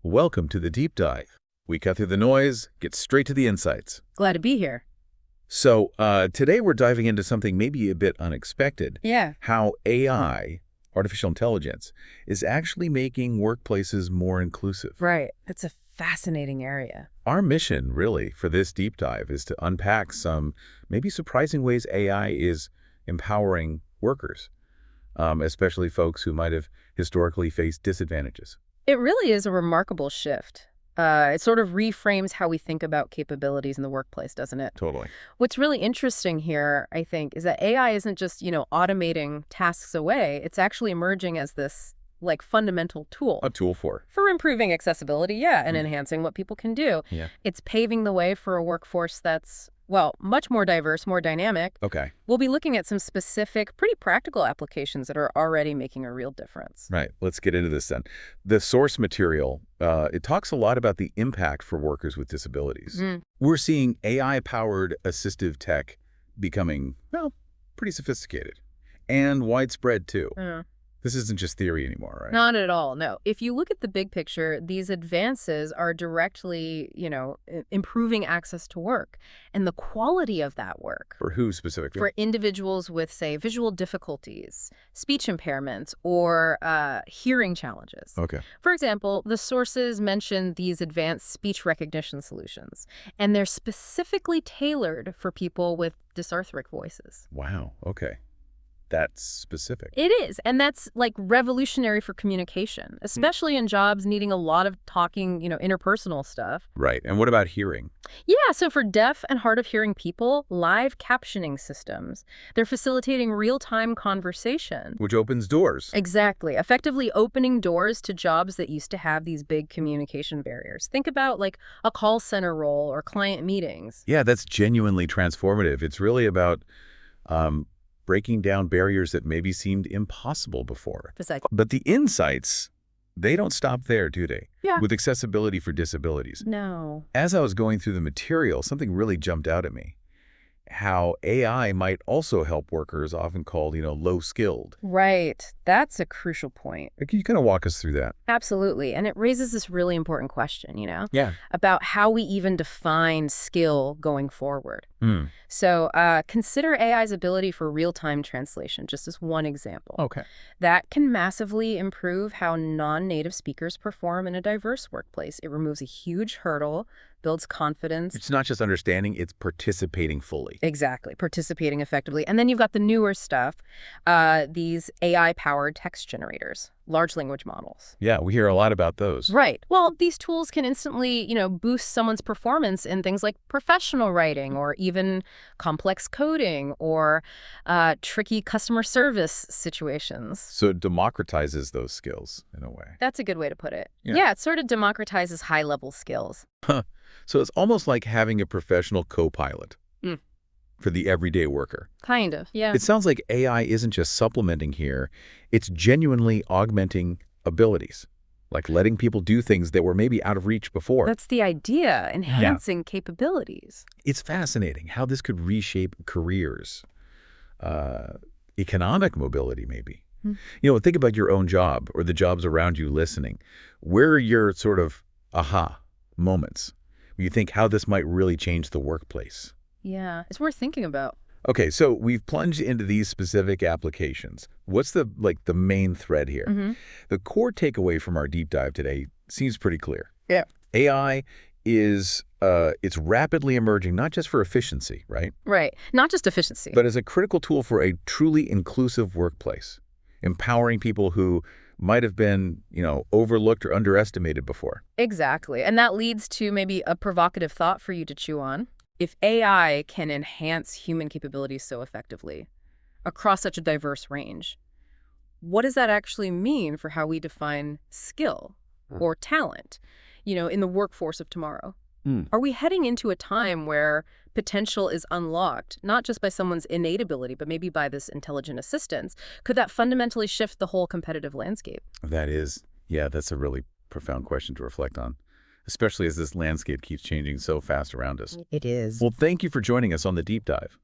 Welcome to the deep dive. We cut through the noise, get straight to the insights. Glad to be here. So today we're diving into something maybe a bit unexpected. Yeah. How AI, artificial intelligence, is actually making workplaces more inclusive. Right. It's a fascinating area. Our mission, really, for this deep dive is to unpack some maybe surprising ways AI is empowering workers, especially folks who might have historically faced disadvantages. It really is a remarkable shift. It sort of reframes how we think about capabilities in the workplace, doesn't it? Totally. What's really interesting here, I think, is that AI isn't just, automating tasks away. It's actually emerging as this, fundamental tool. A tool for improving accessibility, and enhancing what people can do. Yeah. It's paving the way for a workforce that's, much more diverse, more dynamic. Okay. We'll be looking at some specific, pretty practical applications that are already making a real difference. Right. Let's get into this then. The source material, it talks a lot about the impact for workers with disabilities. We're seeing AI-powered assistive tech becoming, pretty sophisticated and widespread, too. This isn't just theory anymore, right? Not at all, no. If you look at the big picture, these advances are directly, improving access to work and the quality of that work. For who specifically? For individuals with, say, visual difficulties, speech impairments, or hearing challenges. Okay. For example, the sources mention these advanced speech recognition solutions, and they're specifically tailored for people with dysarthric voices. Wow. Okay. That's specific. It is, and that's revolutionary for communication, especially in jobs needing a lot of talking, interpersonal stuff. Right. And what about hearing? Yeah, so for deaf and hard of hearing people, live captioning systems, they're facilitating real-time conversation. Which opens doors. Exactly. Effectively opening doors to jobs that used to have these big communication barriers. Think about a call center role or client meetings. Yeah, that's genuinely transformative. It's really about breaking down barriers that maybe seemed impossible before. Precisely. But the insights, they don't stop there, do they? Yeah. With accessibility for disabilities. No. As I was going through the material, something really jumped out at me. How AI might also help workers often called, low-skilled. Right. That's a crucial point. Can you kind of walk us through that? Absolutely. And it raises this really important question, Yeah. about how we even define skill going forward. So consider AI's ability for real-time translation, just as one example. Okay. That can massively improve how non-native speakers perform in a diverse workplace. It removes a huge hurdle, builds confidence. It's not just understanding, it's participating fully. Exactly, participating effectively. And then you've got the newer stuff, these AI-powered text generators, large language models. Yeah, we hear a lot about those. Right. Well, these tools can instantly, boost someone's performance in things like professional writing or even complex coding or tricky customer service situations. So it democratizes those skills in a way. That's a good way to put it. Yeah. Yeah, it sort of democratizes high-level skills. So it's almost like having a professional co-pilot for the everyday worker. Kind of, yeah. It sounds like AI isn't just supplementing here, it's genuinely augmenting abilities, like letting people do things that were maybe out of reach before. That's the idea, enhancing capabilities. It's fascinating how this could reshape careers, economic mobility maybe. Think about your own job or the jobs around you listening. Where are your sort of aha moments where you think how this might really change the workplace? Yeah, it's worth thinking about. Okay, so we've plunged into these specific applications. What's the main thread here? The core takeaway from our deep dive today seems pretty clear. Yeah. AI is it's rapidly emerging, not just for efficiency, right? Right. Not just efficiency. But as a critical tool for a truly inclusive workplace, empowering people who might have been, overlooked or underestimated before. Exactly. And that leads to maybe a provocative thought for you to chew on. If AI can enhance human capabilities so effectively across such a diverse range, what does that actually mean for how we define skill or talent, in the workforce of tomorrow? Are we heading into a time where potential is unlocked, not just by someone's innate ability, but maybe by this intelligent assistance? Could that fundamentally shift the whole competitive landscape? That's a really profound question to reflect on, especially as this landscape keeps changing so fast around us. It is. Well, thank you for joining us on the Deep Dive.